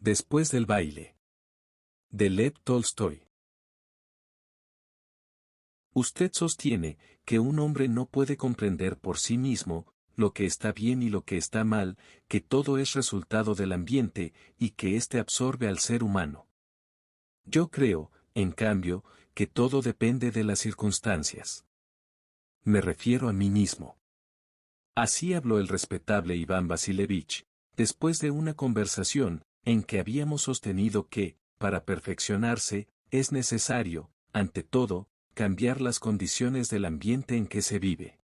Después del baile. De Lev Tolstoy. Usted sostiene que un hombre no puede comprender por sí mismo lo que está bien y lo que está mal, que todo es resultado del ambiente y que éste absorbe al ser humano. Yo creo, en cambio, que todo depende de las circunstancias. Me refiero a mí mismo. Así habló el respetable Iván Vasilievich, después de una conversación, en que habíamos sostenido que, para perfeccionarse, es necesario, ante todo, cambiar las condiciones del ambiente en que se vive.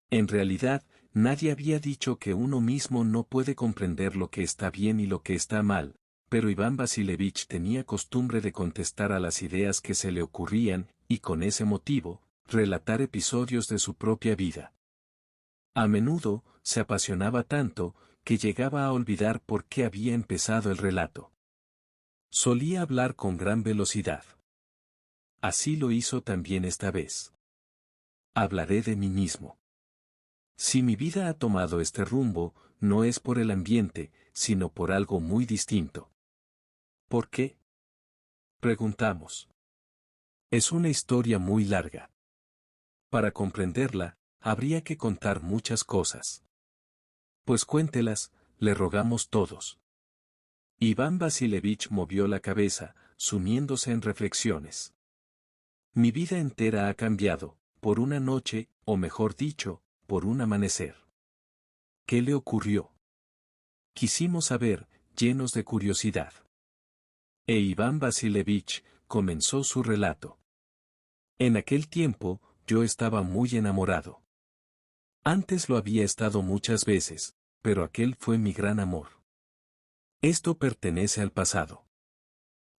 En realidad, nadie había dicho que uno mismo no puede comprender lo que está bien y lo que está mal, pero Iván Vasilievich tenía costumbre de contestar a las ideas que se le ocurrían, y con ese motivo, relatar episodios de su propia vida. A menudo, se apasionaba tanto, que llegaba a olvidar por qué había empezado el relato. Solía hablar con gran velocidad. Así lo hizo también esta vez. Hablaré de mí mismo. Si mi vida ha tomado este rumbo, no es por el ambiente, sino por algo muy distinto. ¿Por qué? Preguntamos. Es una historia muy larga. Para comprenderla, habría que contar muchas cosas. Pues cuéntelas, le rogamos todos. Iván Vasilievich movió la cabeza, sumiéndose en reflexiones. Mi vida entera ha cambiado, por una noche, o mejor dicho, por un amanecer. ¿Qué le ocurrió? Quisimos saber, llenos de curiosidad. E Iván Vasilievich comenzó su relato. En aquel tiempo, yo estaba muy enamorado. Antes lo había estado muchas veces, pero aquel fue mi gran amor. Esto pertenece al pasado.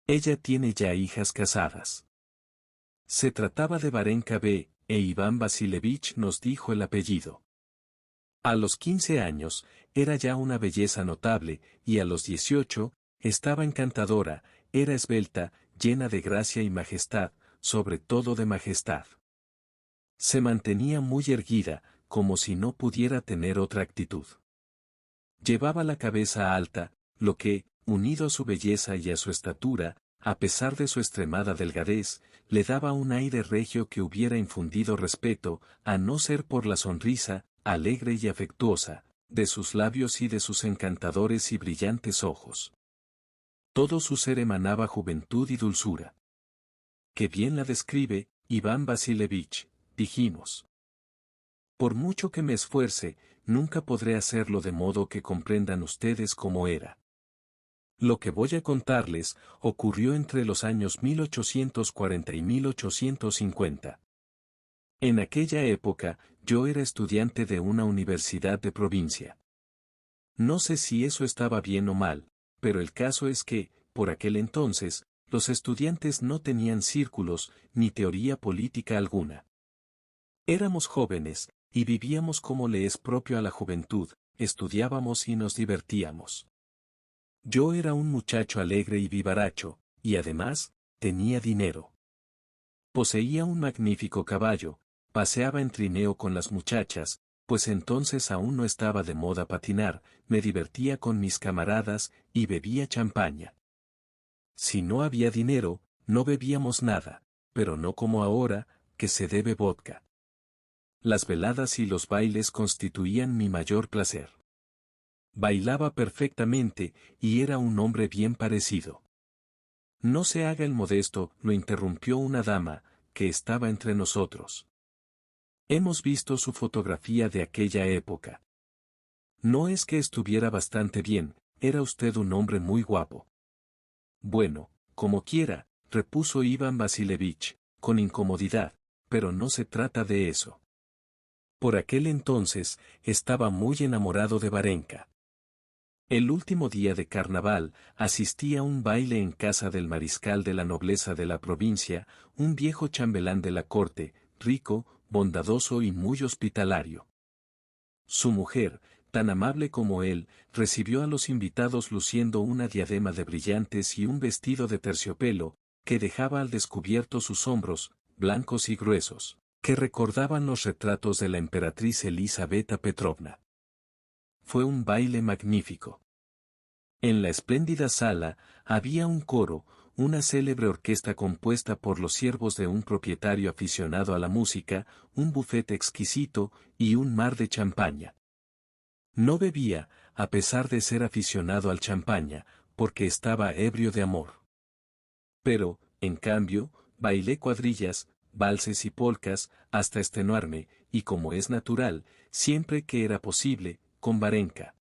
Ella tiene ya hijas casadas. Se trataba de Varenka B., e Iván Vasilievich nos dijo el apellido. A los 15 años, era ya una belleza notable, y a los 18, estaba encantadora, era esbelta, llena de gracia y majestad, sobre todo de majestad. Se mantenía muy erguida, como si no pudiera tener otra actitud. Llevaba la cabeza alta, lo que, unido a su belleza y a su estatura, a pesar de su extremada delgadez, le daba un aire regio que hubiera infundido respeto, a no ser por la sonrisa, alegre y afectuosa, de sus labios y de sus encantadores y brillantes ojos. Todo su ser emanaba juventud y dulzura. Qué bien la describe, Iván Vasilievich, dijimos. Por mucho que me esfuerce, nunca podré hacerlo de modo que comprendan ustedes cómo era. Lo que voy a contarles ocurrió entre los años 1840 y 1850. En aquella época, yo era estudiante de una universidad de provincia. No sé si eso estaba bien o mal, pero el caso es que, por aquel entonces, los estudiantes no tenían círculos, ni teoría política alguna. Éramos jóvenes, y vivíamos como le es propio a la juventud, estudiábamos y nos divertíamos. Yo era un muchacho alegre y vivaracho, y además, tenía dinero. Poseía un magnífico caballo, paseaba en trineo con las muchachas, pues entonces aún no estaba de moda patinar, me divertía con mis camaradas, y bebía champaña. Si no había dinero, no bebíamos nada, pero no como ahora, que se bebe vodka. Las veladas y los bailes constituían mi mayor placer. Bailaba perfectamente, y era un hombre bien parecido. No se haga el modesto, lo interrumpió una dama, que estaba entre nosotros. Hemos visto su fotografía de aquella época. No es que estuviera bastante bien, era usted un hombre muy guapo. Bueno, como quiera, repuso Iván Vasilievich, con incomodidad, pero no se trata de eso. Por aquel entonces, estaba muy enamorado de Varenka. El último día de carnaval, asistí a un baile en casa del mariscal de la nobleza de la provincia, un viejo chambelán de la corte, rico, bondadoso y muy hospitalario. Su mujer, tan amable como él, recibió a los invitados luciendo una diadema de brillantes y un vestido de terciopelo, que dejaba al descubierto sus hombros, blancos y gruesos, que recordaban los retratos de la emperatriz Elisabetta Petrovna. Fue un baile magnífico. En la espléndida sala, había un coro, una célebre orquesta compuesta por los siervos de un propietario aficionado a la música, un bufete exquisito, y un mar de champaña. No bebía, a pesar de ser aficionado al champaña, porque estaba ebrio de amor. Pero, en cambio, bailé cuadrillas, valses y polcas, hasta extenuarme, y como es natural, siempre que era posible, con Varenka.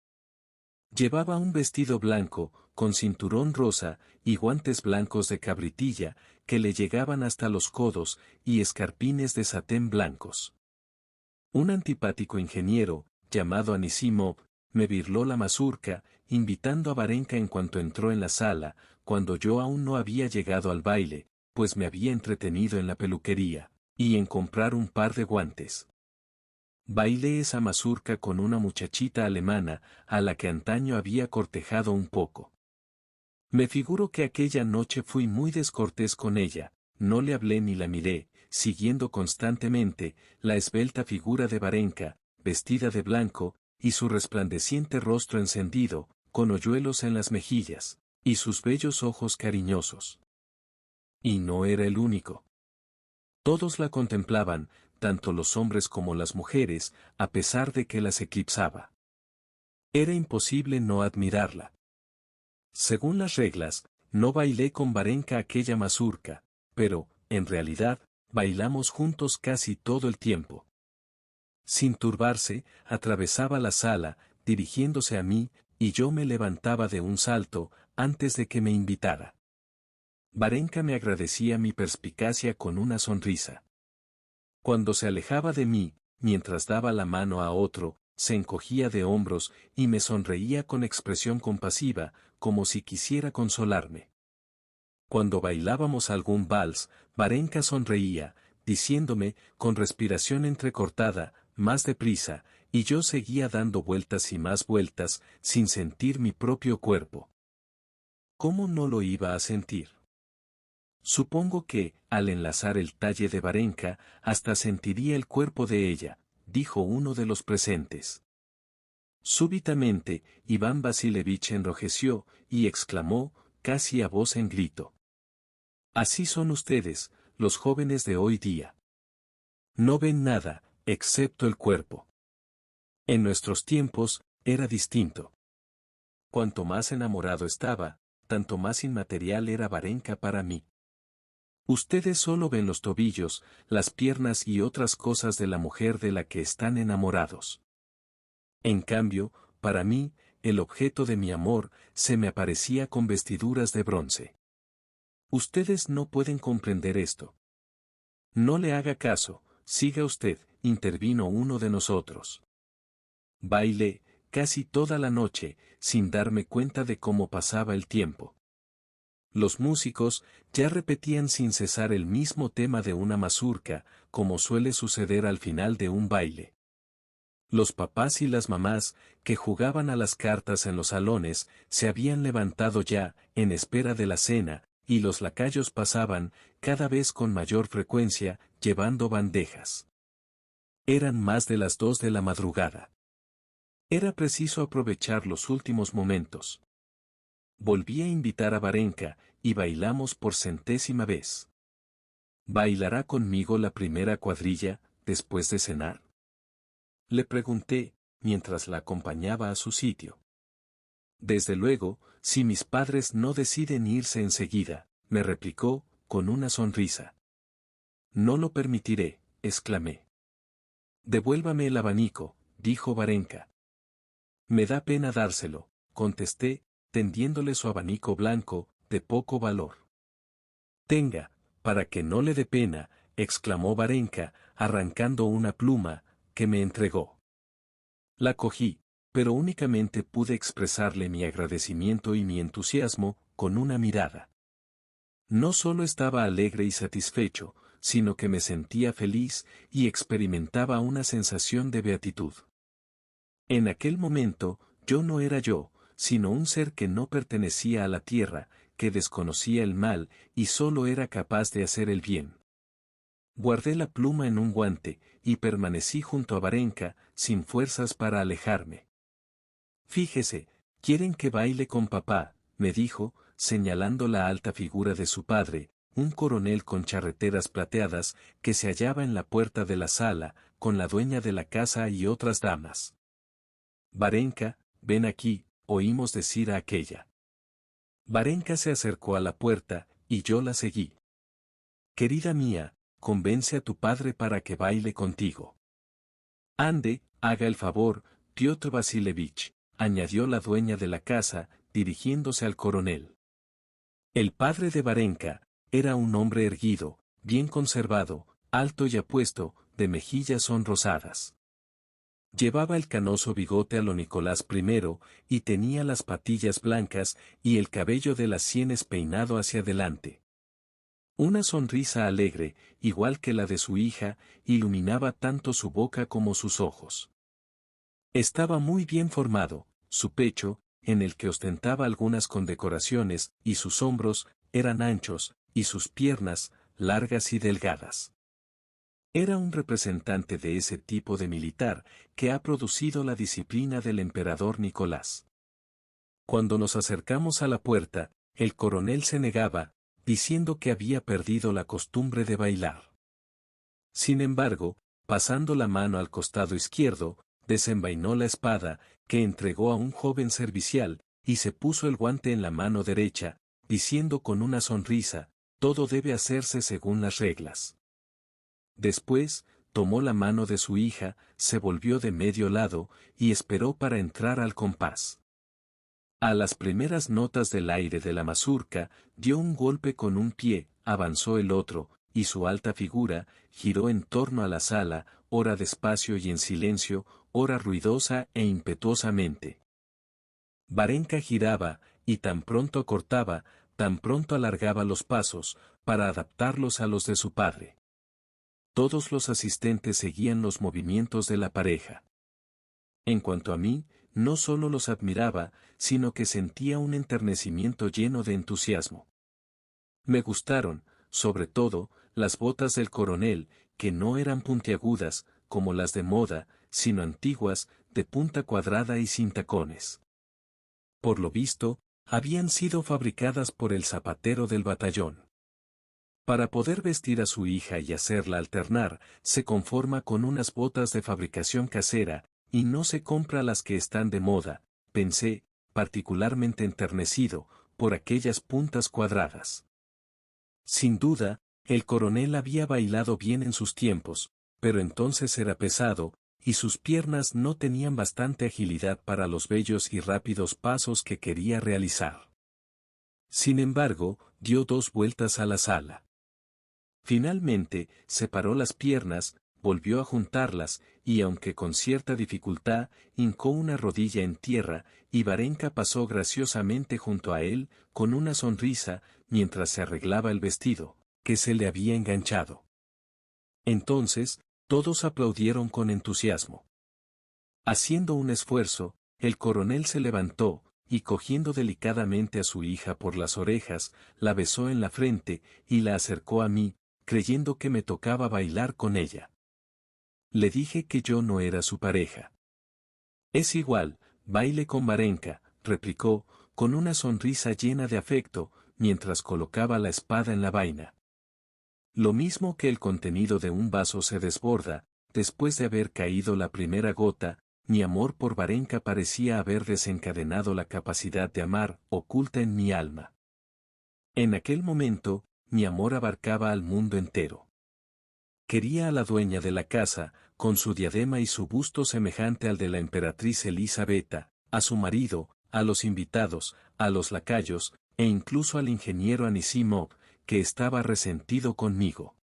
Llevaba un vestido blanco, con cinturón rosa, y guantes blancos de cabritilla, que le llegaban hasta los codos, y escarpines de satén blancos. Un antipático ingeniero, llamado Anisimov, me birló la mazurca, invitando a Varenka en cuanto entró en la sala, cuando yo aún no había llegado al baile, pues me había entretenido en la peluquería, y en comprar un par de guantes. Bailé esa mazurca con una muchachita alemana, a la que antaño había cortejado un poco. Me figuro que aquella noche fui muy descortés con ella, no le hablé ni la miré, siguiendo constantemente la esbelta figura de Varenka, vestida de blanco, y su resplandeciente rostro encendido, con hoyuelos en las mejillas, y sus bellos ojos cariñosos. Y no era el único. Todos la contemplaban, tanto los hombres como las mujeres, a pesar de que las eclipsaba. Era imposible no admirarla. Según las reglas, no bailé con Varenka aquella mazurca, pero, en realidad, bailamos juntos casi todo el tiempo. Sin turbarse, atravesaba la sala, dirigiéndose a mí, y yo me levantaba de un salto, antes de que me invitara. Varenka me agradecía mi perspicacia con una sonrisa. Cuando se alejaba de mí, mientras daba la mano a otro, se encogía de hombros y me sonreía con expresión compasiva, como si quisiera consolarme. Cuando bailábamos algún vals, Varenka sonreía, diciéndome, con respiración entrecortada, más deprisa, y yo seguía dando vueltas y más vueltas, sin sentir mi propio cuerpo. ¿Cómo no lo iba a sentir? Supongo que, al enlazar el talle de Varenka, hasta sentiría el cuerpo de ella, dijo uno de los presentes. Súbitamente, Iván Vasilevich enrojeció, y exclamó, casi a voz en grito. Así son ustedes, los jóvenes de hoy día. No ven nada, excepto el cuerpo. En nuestros tiempos, era distinto. Cuanto más enamorado estaba, tanto más inmaterial era Varenka para mí. Ustedes solo ven los tobillos, las piernas y otras cosas de la mujer de la que están enamorados. En cambio, para mí, el objeto de mi amor, se me aparecía con vestiduras de bronce. Ustedes no pueden comprender esto. No le haga caso, siga usted, intervino uno de nosotros. Bailé, casi toda la noche, sin darme cuenta de cómo pasaba el tiempo. Los músicos ya repetían sin cesar el mismo tema de una mazurca, como suele suceder al final de un baile. Los papás y las mamás, que jugaban a las cartas en los salones, se habían levantado ya, en espera de la cena, y los lacayos pasaban, cada vez con mayor frecuencia, llevando bandejas. Eran más de las 2 de la madrugada. Era preciso aprovechar los últimos momentos. Volví a invitar a Varenka, y bailamos por 100ª vez. ¿Bailará conmigo la primera cuadrilla, después de cenar? Le pregunté, mientras la acompañaba a su sitio. Desde luego, si mis padres no deciden irse enseguida, me replicó, con una sonrisa. No lo permitiré, exclamé. Devuélvame el abanico, dijo Varenka. Me da pena dárselo, contesté, tendiéndole su abanico blanco, de poco valor. Tenga, para que no le dé pena, exclamó Varenka, arrancando una pluma, que me entregó. La cogí, pero únicamente pude expresarle mi agradecimiento y mi entusiasmo, con una mirada. No solo estaba alegre y satisfecho, sino que me sentía feliz, y experimentaba una sensación de beatitud. En aquel momento, yo no era yo, sino un ser que no pertenecía a la tierra, que desconocía el mal, y solo era capaz de hacer el bien. Guardé la pluma en un guante, y permanecí junto a Varenka, sin fuerzas para alejarme. Fíjese, «Quieren que baile con papá», me dijo, señalando la alta figura de su padre, un coronel con charreteras plateadas, que se hallaba en la puerta de la sala, con la dueña de la casa y otras damas. «Varenka, ven aquí», oímos decir a aquella. Varenka se acercó a la puerta, y yo la seguí. «Querida mía, convence a tu padre para que baile contigo». «Ande, haga el favor, Piotr Vasilevich», añadió la dueña de la casa, dirigiéndose al coronel. El padre de Varenka era un hombre erguido, bien conservado, alto y apuesto, de mejillas sonrosadas. Llevaba el canoso bigote a lo Nicolás I, y tenía las patillas blancas y el cabello de las sienes peinado hacia adelante. Una sonrisa alegre, igual que la de su hija, iluminaba tanto su boca como sus ojos. Estaba muy bien formado, su pecho, en el que ostentaba algunas condecoraciones, y sus hombros, eran anchos, y sus piernas, largas y delgadas. Era un representante de ese tipo de militar, que ha producido la disciplina del emperador Nicolás. Cuando nos acercamos a la puerta, el coronel se negaba, diciendo que había perdido la costumbre de bailar. Sin embargo, pasando la mano al costado izquierdo, desenvainó la espada, que entregó a un joven servicial, y se puso el guante en la mano derecha, diciendo con una sonrisa, «Todo debe hacerse según las reglas». Después, tomó la mano de su hija, se volvió de medio lado, y esperó para entrar al compás. A las primeras notas del aire de la mazurca, dio un golpe con un pie, avanzó el otro, y su alta figura, giró en torno a la sala, ora despacio y en silencio, ora ruidosa e impetuosamente. Varenka giraba, y tan pronto acortaba, tan pronto alargaba los pasos, para adaptarlos a los de su padre. Todos los asistentes seguían los movimientos de la pareja. En cuanto a mí, no solo los admiraba, sino que sentía un enternecimiento lleno de entusiasmo. Me gustaron, sobre todo, las botas del coronel, que no eran puntiagudas, como las de moda, sino antiguas, de punta cuadrada y sin tacones. Por lo visto, habían sido fabricadas por el zapatero del batallón. Para poder vestir a su hija y hacerla alternar, se conforma con unas botas de fabricación casera, y no se compra las que están de moda, pensé, particularmente enternecido, por aquellas puntas cuadradas. Sin duda, el coronel había bailado bien en sus tiempos, pero entonces era pesado, y sus piernas no tenían bastante agilidad para los bellos y rápidos pasos que quería realizar. Sin embargo, dio 2 vueltas a la sala. Finalmente, separó las piernas, volvió a juntarlas, y aunque con cierta dificultad, hincó una rodilla en tierra, y Varenka pasó graciosamente junto a él, con una sonrisa, mientras se arreglaba el vestido, que se le había enganchado. Entonces, todos aplaudieron con entusiasmo. Haciendo un esfuerzo, el coronel se levantó, y cogiendo delicadamente a su hija por las orejas, la besó en la frente, y la acercó a mí, creyendo que me tocaba bailar con ella. Le dije que yo no era su pareja. «Es igual, baile con Varenka», replicó, con una sonrisa llena de afecto, mientras colocaba la espada en la vaina. Lo mismo que el contenido de un vaso se desborda, después de haber caído la primera gota, mi amor por Varenka parecía haber desencadenado la capacidad de amar, oculta en mi alma. En aquel momento, mi amor abarcaba al mundo entero. Quería a la dueña de la casa, con su diadema y su busto semejante al de la emperatriz Elisabetta, a su marido, a los invitados, a los lacayos, e incluso al ingeniero Anisimov, que estaba resentido conmigo.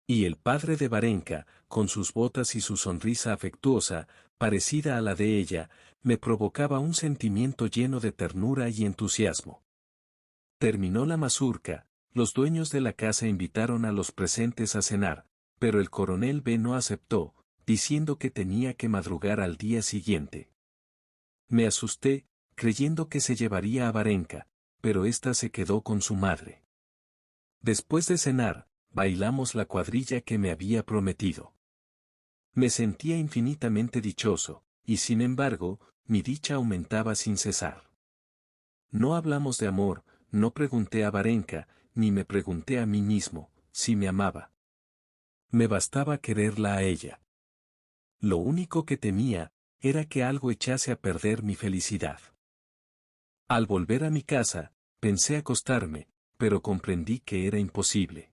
Y el padre de Varenka, con sus botas y su sonrisa afectuosa, parecida a la de ella, me provocaba un sentimiento lleno de ternura y entusiasmo. Terminó la mazurca, los dueños de la casa invitaron a los presentes a cenar, pero el coronel B no aceptó, diciendo que tenía que madrugar al día siguiente. Me asusté, creyendo que se llevaría a Varenka, pero ésta se quedó con su madre. Después de cenar, bailamos la cuadrilla que me había prometido. Me sentía infinitamente dichoso, y sin embargo, mi dicha aumentaba sin cesar. No hablamos de amor, no pregunté a Varenka, ni me pregunté a mí mismo, si me amaba. Me bastaba quererla a ella. Lo único que temía, era que algo echase a perder mi felicidad. Al volver a mi casa, pensé acostarme, pero comprendí que era imposible.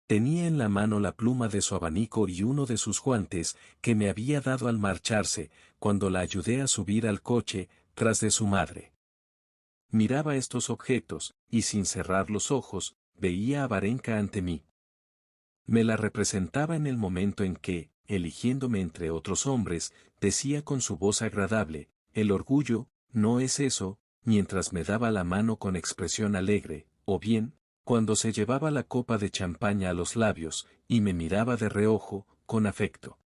Tenía en la mano la pluma de su abanico y uno de sus guantes, que me había dado al marcharse, cuando la ayudé a subir al coche, tras de su madre. Miraba estos objetos, y sin cerrar los ojos, veía a Varenka ante mí. Me la representaba en el momento en que, eligiéndome entre otros hombres, decía con su voz agradable, el orgullo, no es eso, mientras me daba la mano con expresión alegre, o bien, cuando se llevaba la copa de champaña a los labios, y me miraba de reojo, con afecto.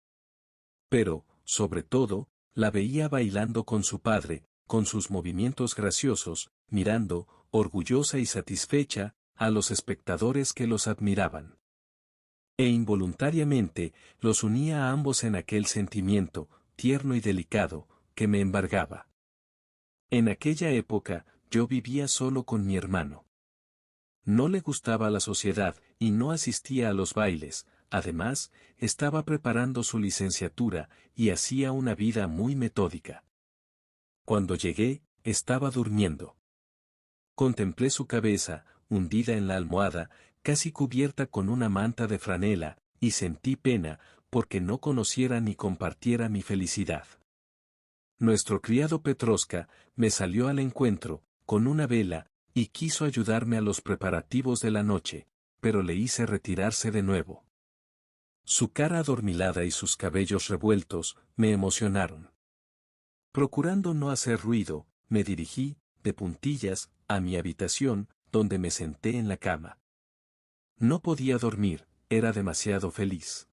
Pero, sobre todo, la veía bailando con su padre, con sus movimientos graciosos, mirando, orgullosa y satisfecha, a los espectadores que los admiraban. E involuntariamente, los unía a ambos en aquel sentimiento, tierno y delicado, que me embargaba. En aquella época, yo vivía solo con mi hermano. No le gustaba la sociedad, y no asistía a los bailes, además, estaba preparando su licenciatura, y hacía una vida muy metódica. Cuando llegué, estaba durmiendo. Contemplé su cabeza, hundida en la almohada, casi cubierta con una manta de franela, y sentí pena, porque no conociera ni compartiera mi felicidad. Nuestro criado Petrovska me salió al encuentro, con una vela, y quiso ayudarme a los preparativos de la noche, pero le hice retirarse de nuevo. Su cara adormilada y sus cabellos revueltos, me emocionaron. Procurando no hacer ruido, me dirigí, de puntillas, a mi habitación, donde me senté en la cama. No podía dormir, era demasiado feliz.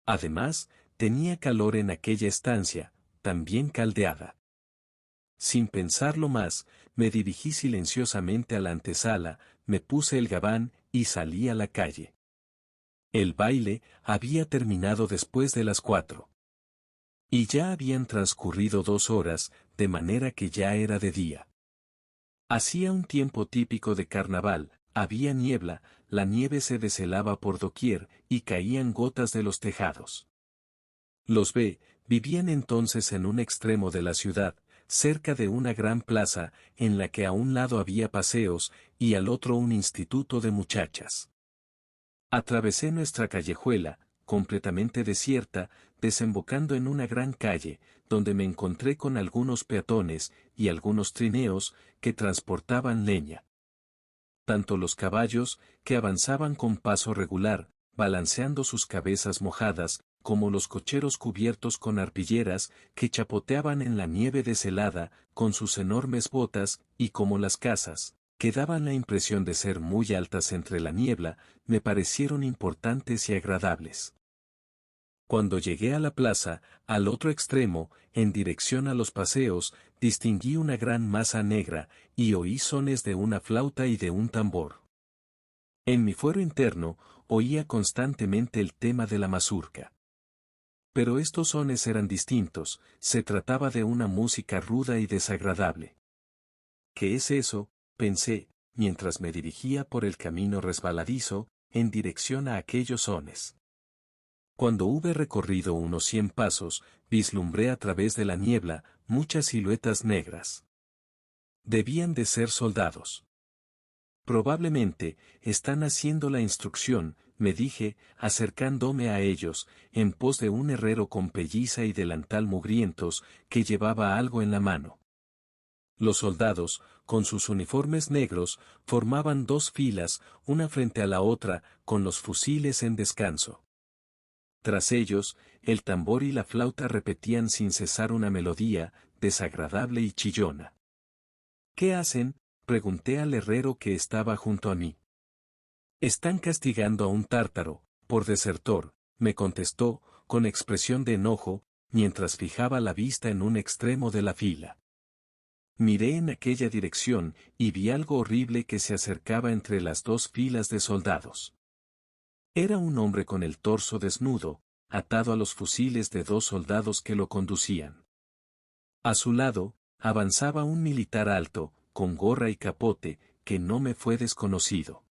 Además, tenía calor en aquella estancia, también caldeada. Sin pensarlo más, me dirigí silenciosamente a la antesala, me puse el gabán y salí a la calle. El baile había terminado después de las 4. Y ya habían transcurrido 2 horas, de manera que ya era de día. Hacía un tiempo típico de carnaval, había niebla, la nieve se deshelaba por doquier, y caían gotas de los tejados. Los B. vivían entonces en un extremo de la ciudad, cerca de una gran plaza, en la que a un lado había paseos, y al otro un instituto de muchachas. Atravesé nuestra callejuela, completamente desierta, desembocando en una gran calle, donde me encontré con algunos peatones, y algunos trineos, que transportaban leña. Tanto los caballos, que avanzaban con paso regular, balanceando sus cabezas mojadas, como los cocheros cubiertos con arpilleras, que chapoteaban en la nieve deshelada, con sus enormes botas, y como las casas, que daban la impresión de ser muy altas entre la niebla, me parecieron importantes y agradables. Cuando llegué a la plaza, al otro extremo, en dirección a los paseos, distinguí una gran masa negra, y oí sones de una flauta y de un tambor. En mi fuero interno, oía constantemente el tema de la mazurca. Pero estos sones eran distintos, se trataba de una música ruda y desagradable. ¿Qué es eso?, pensé, mientras me dirigía por el camino resbaladizo, en dirección a aquellos sones. Cuando hube recorrido unos 100 pasos, vislumbré a través de la niebla muchas siluetas negras. Debían de ser soldados. Probablemente, están haciendo la instrucción, me dije, acercándome a ellos, en pos de un herrero con pelliza y delantal mugrientos, que llevaba algo en la mano. Los soldados, con sus uniformes negros, formaban 2 filas, una frente a la otra, con los fusiles en descanso. Tras ellos, el tambor y la flauta repetían sin cesar una melodía, desagradable y chillona. ¿Qué hacen?, pregunté al herrero que estaba junto a mí. Están castigando a un tártaro, por desertor, me contestó, con expresión de enojo, mientras fijaba la vista en un extremo de la fila. Miré en aquella dirección, y vi algo horrible que se acercaba entre las 2 filas de soldados. Era un hombre con el torso desnudo, atado a los fusiles de 2 soldados que lo conducían. A su lado, avanzaba un militar alto, con gorra y capote, que no me fue desconocido.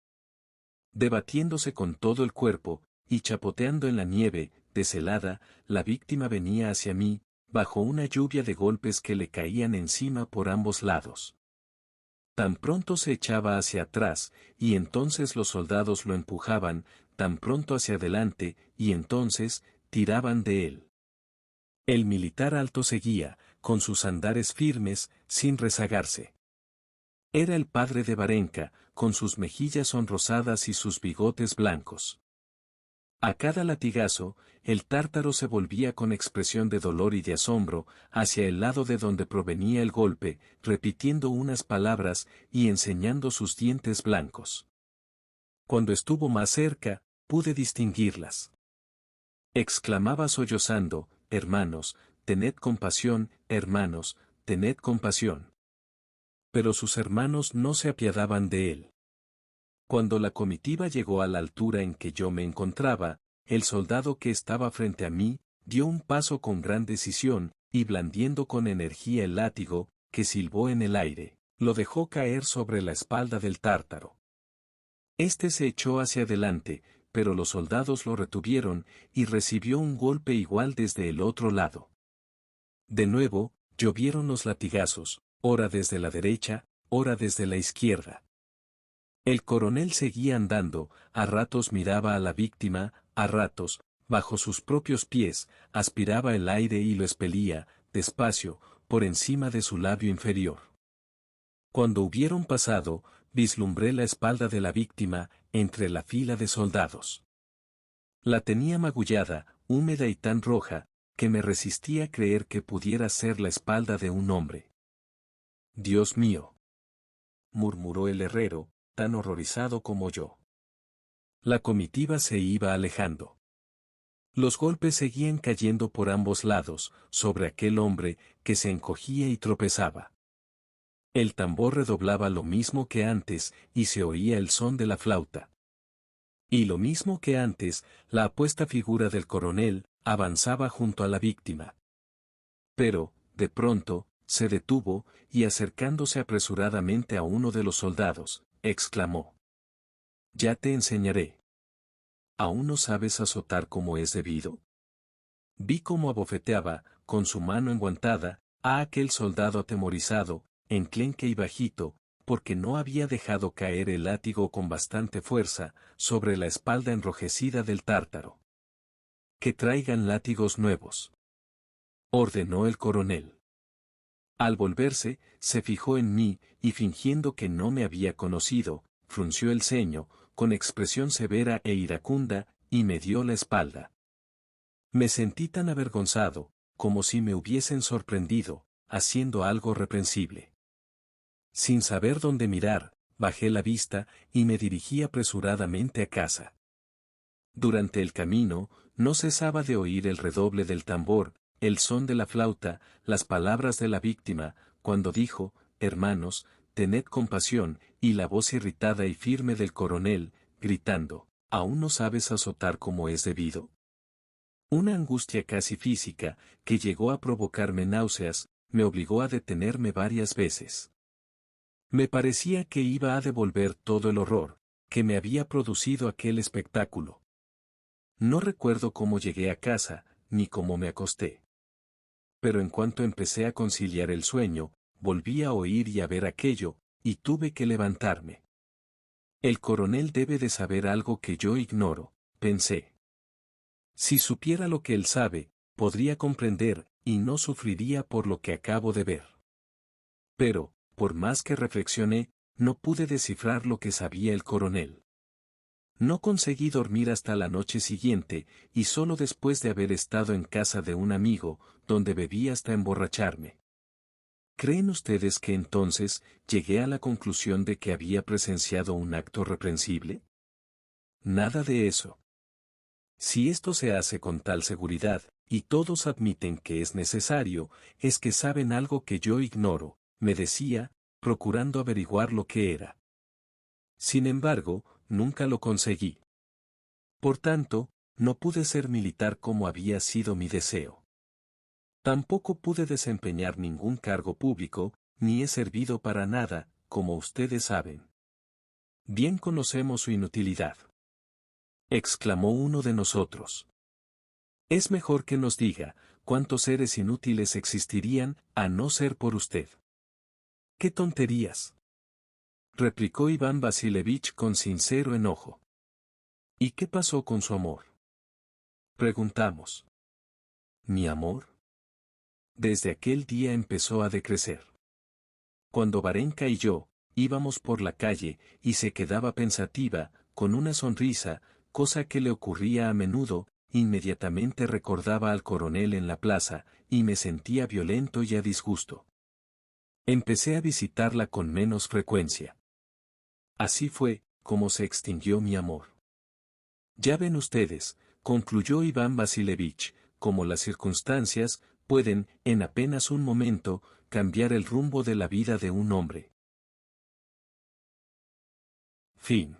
Debatiéndose con todo el cuerpo, y chapoteando en la nieve, deshelada, la víctima venía hacia mí, bajo una lluvia de golpes que le caían encima por ambos lados. Tan pronto se echaba hacia atrás, y entonces los soldados lo empujaban, tan pronto hacia adelante, y entonces, tiraban de él. El militar alto seguía, con sus andares firmes, sin rezagarse. Era el padre de Varenka, con sus mejillas sonrosadas y sus bigotes blancos. A cada latigazo, el tártaro se volvía con expresión de dolor y de asombro, hacia el lado de donde provenía el golpe, repitiendo unas palabras y enseñando sus dientes blancos. Cuando estuvo más cerca, pude distinguirlas. Exclamaba sollozando: «Hermanos, tened compasión, hermanos, tened compasión». Pero sus hermanos no se apiadaban de él. Cuando la comitiva llegó a la altura en que yo me encontraba, el soldado que estaba frente a mí, dio un paso con gran decisión, y blandiendo con energía el látigo, que silbó en el aire, lo dejó caer sobre la espalda del tártaro. Este se echó hacia adelante, pero los soldados lo retuvieron, y recibió un golpe igual desde el otro lado. De nuevo, llovieron los latigazos, ora desde la derecha, ora desde la izquierda. El coronel seguía andando, a ratos miraba a la víctima, a ratos, bajo sus propios pies, aspiraba el aire y lo expelía, despacio, por encima de su labio inferior. Cuando hubieron pasado, vislumbré la espalda de la víctima, entre la fila de soldados. La tenía magullada, húmeda y tan roja, que me resistí a creer que pudiera ser la espalda de un hombre. «Dios mío», murmuró el herrero, tan horrorizado como yo. La comitiva se iba alejando. Los golpes seguían cayendo por ambos lados, sobre aquel hombre, que se encogía y tropezaba. El tambor redoblaba lo mismo que antes, y se oía el son de la flauta. Y lo mismo que antes, la apuesta figura del coronel, avanzaba junto a la víctima. Pero, de pronto, se detuvo, y acercándose apresuradamente a uno de los soldados, exclamó: «Ya te enseñaré. ¿Aún no sabes azotar como es debido?». Vi cómo abofeteaba, con su mano enguantada, a aquel soldado atemorizado, enclenque y bajito, porque no había dejado caer el látigo con bastante fuerza, sobre la espalda enrojecida del tártaro. «Que traigan látigos nuevos», ordenó el coronel. Al volverse, se fijó en mí, y fingiendo que no me había conocido, frunció el ceño, con expresión severa e iracunda, y me dio la espalda. Me sentí tan avergonzado, como si me hubiesen sorprendido, haciendo algo reprensible. Sin saber dónde mirar, bajé la vista, y me dirigí apresuradamente a casa. Durante el camino, no cesaba de oír el redoble del tambor, el son de la flauta, las palabras de la víctima, cuando dijo: «Hermanos, tened compasión», y la voz irritada y firme del coronel, gritando: «¿Aún no sabes azotar como es debido?». Una angustia casi física, que llegó a provocarme náuseas, me obligó a detenerme varias veces. Me parecía que iba a devolver todo el horror que me había producido aquel espectáculo. No recuerdo cómo llegué a casa, ni cómo me acosté. Pero en cuanto empecé a conciliar el sueño, volví a oír y a ver aquello, y tuve que levantarme. El coronel debe de saber algo que yo ignoro, pensé. Si supiera lo que él sabe, podría comprender, y no sufriría por lo que acabo de ver. Pero, por más que reflexioné, no pude descifrar lo que sabía el coronel. No conseguí dormir hasta la noche siguiente, y solo después de haber estado en casa de un amigo, donde bebí hasta emborracharme. ¿Creen ustedes que entonces llegué a la conclusión de que había presenciado un acto reprensible? Nada de eso. Si esto se hace con tal seguridad, y todos admiten que es necesario, es que saben algo que yo ignoro, me decía, procurando averiguar lo que era. Sin embargo, nunca lo conseguí. Por tanto, no pude ser militar como había sido mi deseo. Tampoco pude desempeñar ningún cargo público, ni he servido para nada, como ustedes saben. Bien conocemos su inutilidad. Exclamó uno de nosotros. Es mejor que nos diga, cuántos seres inútiles existirían, a no ser por usted. ¡Qué tonterías! Replicó Iván Vasilevich con sincero enojo. ¿Y qué pasó con su amor? Preguntamos. ¿Mi amor? Desde aquel día empezó a decrecer. Cuando Varenka y yo, íbamos por la calle, y se quedaba pensativa, con una sonrisa, cosa que le ocurría a menudo, inmediatamente recordaba al coronel en la plaza, y me sentía violento y a disgusto. Empecé a visitarla con menos frecuencia. Así fue, como se extinguió mi amor. Ya ven ustedes, concluyó Iván Vasilevich, como las circunstancias, pueden, en apenas un momento, cambiar el rumbo de la vida de un hombre. Fin.